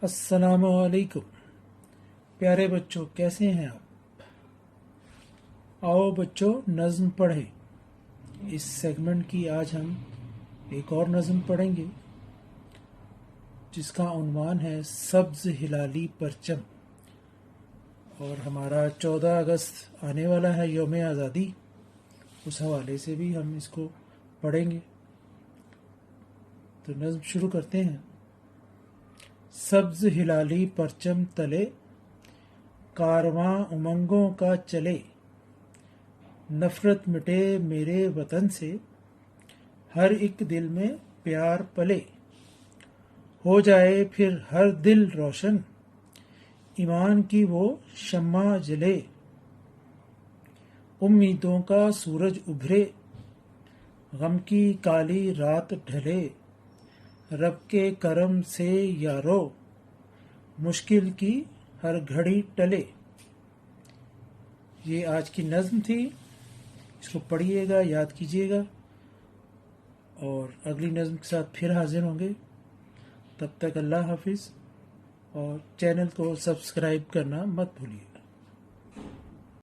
अस्सलाम वालेकुम। प्यारे बच्चों, कैसे हैं आप? आओ बच्चों, नज़्म पढ़ें। इस सेगमेंट की आज हम एक और नज़्म पढ़ेंगे जिसका उन्वान है सब्ज़ हिलाली परचम। और हमारा 14 अगस्त आने वाला है, यौम आज़ादी। उस हवाले से भी हम इसको पढ़ेंगे। तो नज़्म शुरू करते हैं। सब्ज़ हिलाली परचम तले, कारवां उमंगों का चले। नफ़रत मिटे मेरे वतन से, हर एक दिल में प्यार पले। हो जाए फिर हर दिल रोशन, ईमान की वो शम्मा जले। उम्मीदों का सूरज उभरे, गम की काली रात ढले। रब के करम से यारो, मुश्किल की हर घड़ी टले। ये आज की नज़्म थी। इसको पढ़िएगा, याद कीजिएगा और अगली नज़्म के साथ फिर हाजिर होंगे। तब तक अल्लाह हाफिज़ और चैनल को सब्सक्राइब करना मत भूलिए।